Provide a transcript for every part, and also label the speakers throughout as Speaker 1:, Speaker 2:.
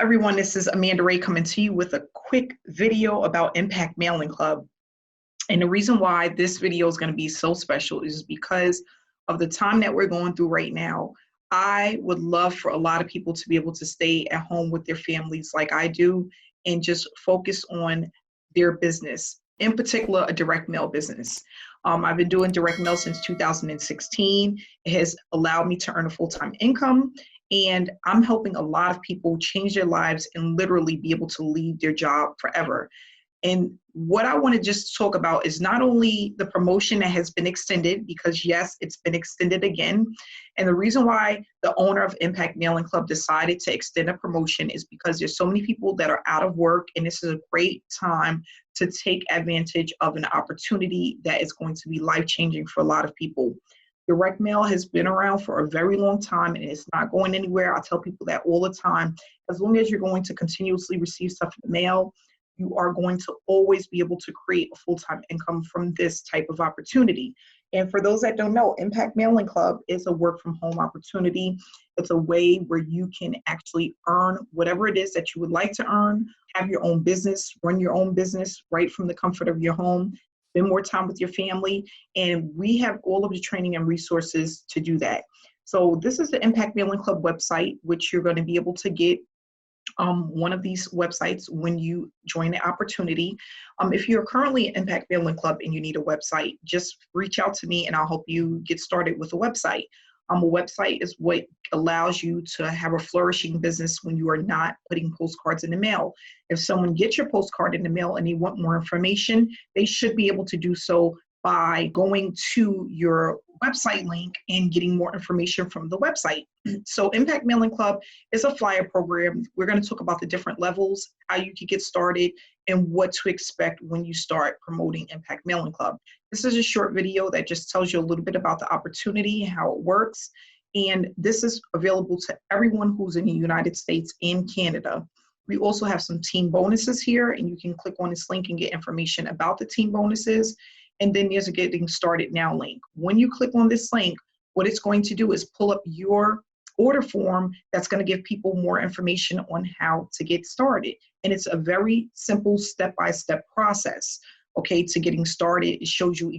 Speaker 1: everyone, this is Amanda Wray coming to you with a quick video about Impact Mailing Club. And the reason why this video is going to be so special is because of the time that we're going through right now. I would love for a lot of people to be able to stay at home with their families like I do and just focus on their business, in particular, a direct mail business. I've been doing direct mail since 2016. It has allowed me to earn a full-time income. And I'm helping a lot of people change their lives and literally be able to leave their job forever. And what I want to just talk about is not only the promotion that has been extended, because yes, it's been extended again. And the reason why the owner of Impact Mailing Club decided to extend a promotion is because there's so many people that are out of work, and this is a great time to take advantage of an opportunity that is going to be life-changing for a lot of people. Direct mail has been around for a very long time and it's not going anywhere. I tell people that all the time. As long as you're going to continuously receive stuff in the mail, you are going to always be able to create a full-time income from this type of opportunity. And for those that don't know, Impact Mailing Club is a work-from-home opportunity. It's a way where you can actually earn whatever it is that you would like to earn, have your own business, run your own business right from the comfort of your home, spend more time with your family, and we have all of the training and resources to do that. So this is the Impact Mailing Club website, which you're going to be able to get one of these websites when you join the opportunity. If you're currently at Impact Mailing Club and you need a website, just reach out to me and I'll help you get started with a website. A website is what allows you to have a flourishing business when you are not putting postcards in the mail. If someone gets your postcard in the mail and they want more information, they should be able to do so by going to your website link and getting more information from the website. So Impact Mailing Club is a flyer program. We're going to talk about the different levels, how you can get started, and what to expect when you start promoting Impact Mailing Club. This is a short video that just tells you a little bit about the opportunity, how it works, and this is available to everyone who's in the United States and Canada. We also have some team bonuses here, and you can click on this link and get information about the team bonuses. And then there's a Getting Started Now link. When you click on this link, what it's going to do is pull up your order form that's going to give people more information on how to get started. And it's a very simple step-by-step process, okay, to getting started. It tells you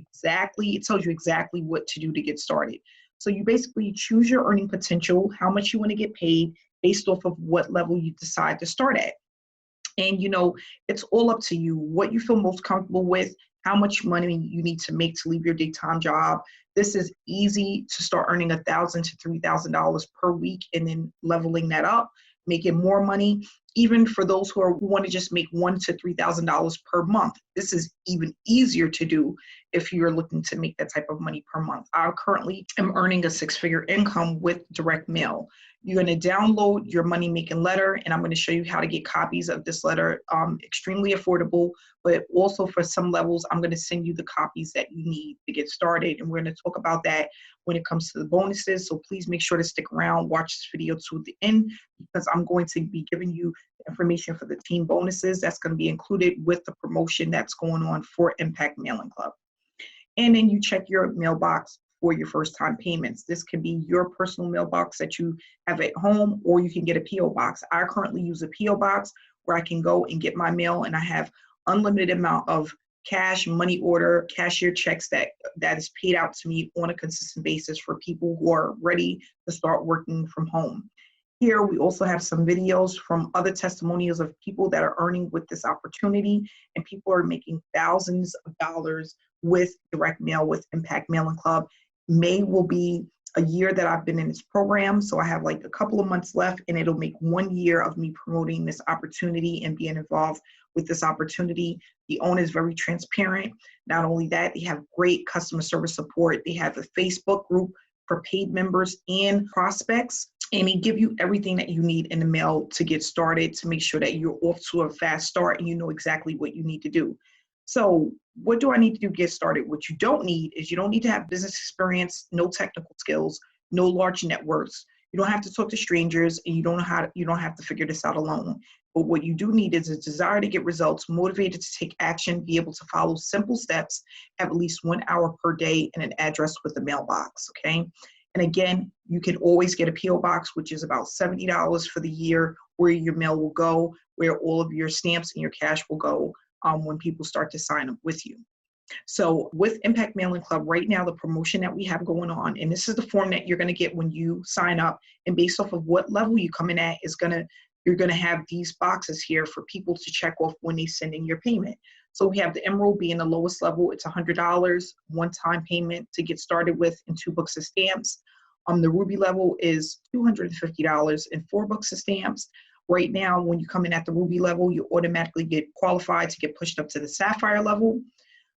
Speaker 1: exactly what to do to get started. So you basically choose your earning potential, how much you want to get paid based off of what level you decide to start at. And it's all up to you, what you feel most comfortable with, how much money you need to make to leave your daytime job. This is easy to start earning $1,000 to $3,000 per week and then leveling that up, making more money. Even for those who want to just make $1,000 to $3,000 per month, this is even easier to do if you're looking to make that type of money per month. I currently am earning a six-figure income with direct mail. You're going to download your money-making letter, and I'm going to show you how to get copies of this letter, extremely affordable, but also for some levels, I'm going to send you the copies that you need to get started, and we're going to talk about that when it comes to the bonuses, so please make sure to stick around, watch this video to the end, because I'm going to be giving you information for the team bonuses that's going to be included with the promotion that's going on for Impact Mailing Club. And then you check your mailbox for your first-time payments. This can be your personal mailbox that you have at home, or you can get a P.O. box. I currently use a P.O. box where I can go and get my mail, and I have unlimited amount of cash, money order, cashier checks that is paid out to me on a consistent basis for people who are ready to start working from home. Here, we also have some videos from other testimonials of people that are earning with this opportunity, and people are making thousands of dollars with direct mail with Impact Mailing Club. May will be a year that I've been in this program, so I have like a couple of months left, and it'll make 1 year of me promoting this opportunity and being involved with this opportunity. The owner is very transparent. Not only that, they have great customer service support. They have a Facebook group for paid members and prospects, and they give you everything that you need in the mail to get started, to make sure that you're off to a fast start and you know exactly what you need to do. So what do I need to do to get started? What you don't need is, you don't need to have business experience, no technical skills, no large networks. You don't have to talk to strangers, and you don't have to figure this out alone. But what you do need is a desire to get results, motivated to take action, be able to follow simple steps, have at least 1 hour per day, and an address with a mailbox, okay? And again, you can always get a P.O. box, which is about $70 for the year, where your mail will go, where all of your stamps and your cash will go when people start to sign up with you. So with Impact Mailing Club right now, the promotion that we have going on, and this is the form that you're going to get when you sign up, and based off of what level you come in at you're going to have these boxes here for people to check off when they send in your payment. So we have the Emerald being the lowest level. It's $100 one-time payment to get started with and 2 books of stamps. The Ruby level is $250 and 4 books of stamps. Right now, when you come in at the Ruby level, you automatically get qualified to get pushed up to the Sapphire level.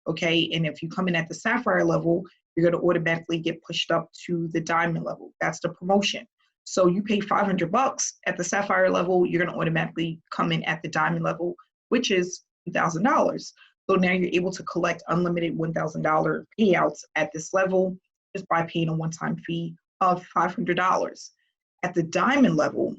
Speaker 1: Okay, and if you come in at the Sapphire level, you're going to automatically get pushed up to the Diamond level. That's the promotion. So you pay $500 at the Sapphire level, you're going to automatically come in at the Diamond level, which is $2,000. So now you're able to collect unlimited $1,000 payouts at this level just by paying a one-time fee of $500. At the Diamond level,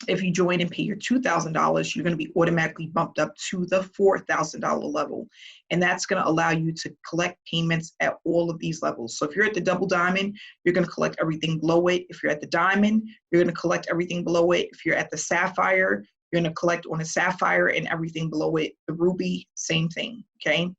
Speaker 1: if you join and pay your $2,000, you're going to be automatically bumped up to the $4,000 level. And that's going to allow you to collect payments at all of these levels. So if you're at the Double Diamond, you're going to collect everything below it. If you're at the Diamond, you're going to collect everything below it. If you're at the Sapphire, you're going to collect on a Sapphire and everything below it. The Ruby, same thing, okay?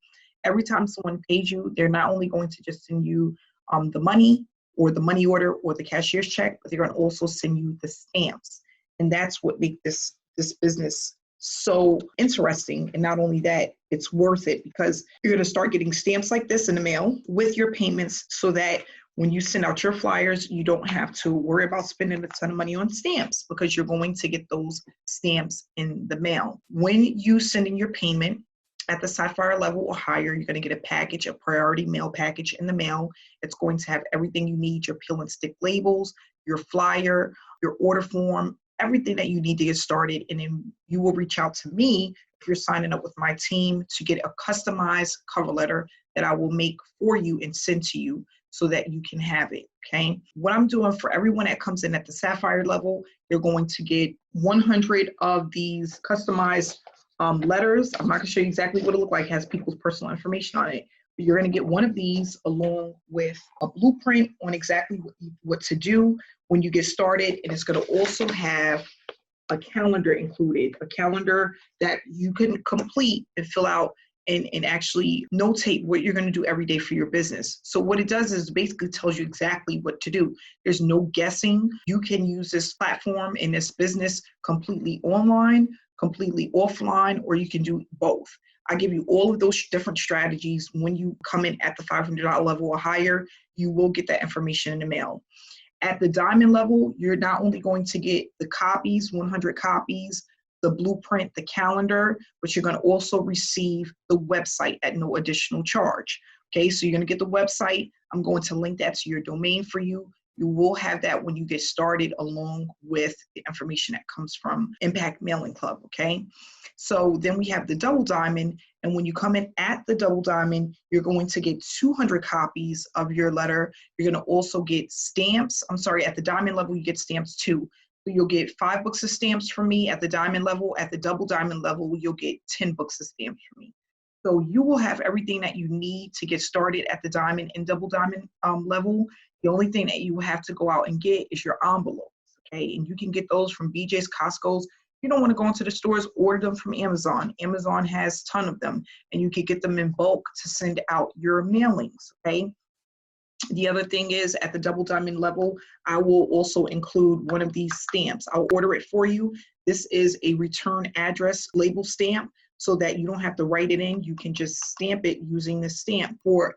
Speaker 1: Every time someone pays you, they're not only going to just send you the money or the money order or the cashier's check, but they're going to also send you the stamps. And that's what makes this business so interesting. And not only that, it's worth it because you're going to start getting stamps like this in the mail with your payments so that when you send out your flyers, you don't have to worry about spending a ton of money on stamps because you're going to get those stamps in the mail. When you send in your payment at the Sapphire level or higher, you're going to get a package, a priority mail package in the mail. It's going to have everything you need, your peel and stick labels, your flyer, your order form, everything that you need to get started. And then you will reach out to me if you're signing up with my team to get a customized cover letter that I will make for you and send to you so that you can have it, okay? What I'm doing for everyone that comes in at the Sapphire level, they're going to get 100 of these customized letters. I'm not gonna show you exactly what it looks like. It has people's personal information on it. But you're gonna get one of these along with a blueprint on exactly what to do when you get started. And it's gonna also have a calendar included, a calendar that you can complete and fill out and actually notate what you're going to do every day for your business. So what it does is basically tells you exactly what to do. There's no guessing. You can use this platform and this business completely online, completely offline, or you can do both. I give you all of those different strategies. When you come in at the $500 level or higher, you will get that information in the mail. At the Diamond level, you're not only going to get the copies, 100 copies, the blueprint, the calendar, but you're going to also receive the website at no additional charge. Okay, so you're going to get the website. I'm going to link that to your domain for you. You will have that when you get started along with the information that comes from Impact Mailing Club, okay? So then we have the Double Diamond, and when you come in at the Double Diamond, you're going to get 200 copies of your letter. You're going to also get stamps. I'm sorry, at the Diamond level, you get stamps too. So you'll get 5 books of stamps from me at the Diamond level. At the Double Diamond level, you'll get 10 books of stamps from me. So you will have everything that you need to get started at the Diamond and Double Diamond level. The only thing that you have to go out and get is your envelopes, okay? And you can get those from BJ's, Costco's. You don't want to go into the stores, order them from Amazon. Amazon has a ton of them, and you can get them in bulk to send out your mailings, okay? The other thing is at the Double Diamond level, I will also include one of these stamps. I'll order it for you. This is a return address label stamp so that you don't have to write it in. You can just stamp it using this stamp for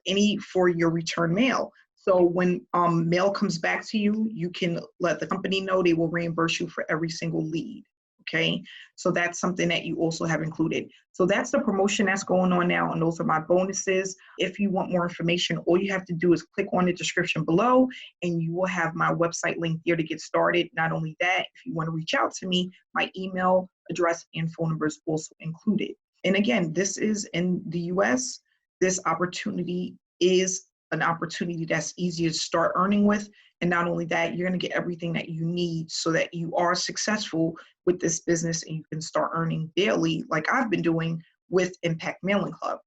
Speaker 1: your return mail. So when mail comes back to you, you can let the company know. They will reimburse you for every single lead. Okay, so that's something that you also have included. So that's the promotion that's going on now, and those are my bonuses. If you want more information, all you have to do is click on the description below, and you will have my website link there to get started. Not only that, if you want to reach out to me, my email address and phone number is also included. And again, this is in the US. This opportunity is an opportunity that's easy to start earning with. And not only that, you're going to get everything that you need so that you are successful with this business and you can start earning daily like I've been doing with Impact Mailing Club.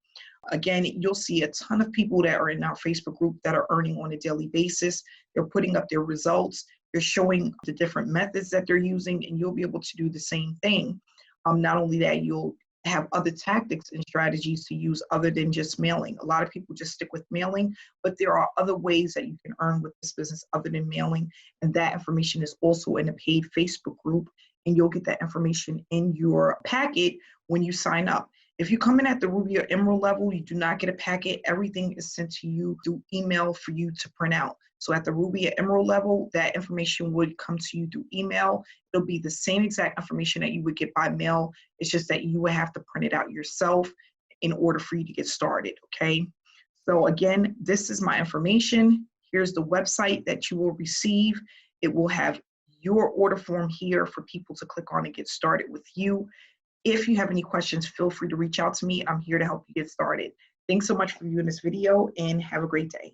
Speaker 1: Again, you'll see a ton of people that are in our Facebook group that are earning on a daily basis. They're putting up their results. You're showing the different methods that they're using, and you'll be able to do the same thing. Not only that, you'll have other tactics and strategies to use other than just mailing. A lot of people just stick with mailing, but there are other ways that you can earn with this business other than mailing. And that information is also in a paid Facebook group, and you'll get that information in your packet when you sign up. If you come in at the Ruby or Emerald level, you do not get a packet. Everything is sent to you through email for you to print out. So at the Ruby or Emerald level, that information would come to you through email. It'll be the same exact information that you would get by mail. It's just that you would have to print it out yourself in order for you to get started, okay? So again, this is my information. Here's the website that you will receive. It will have your order form here for people to click on and get started with you. If you have any questions, feel free to reach out to me. I'm here to help you get started. Thanks so much for viewing this video, and have a great day.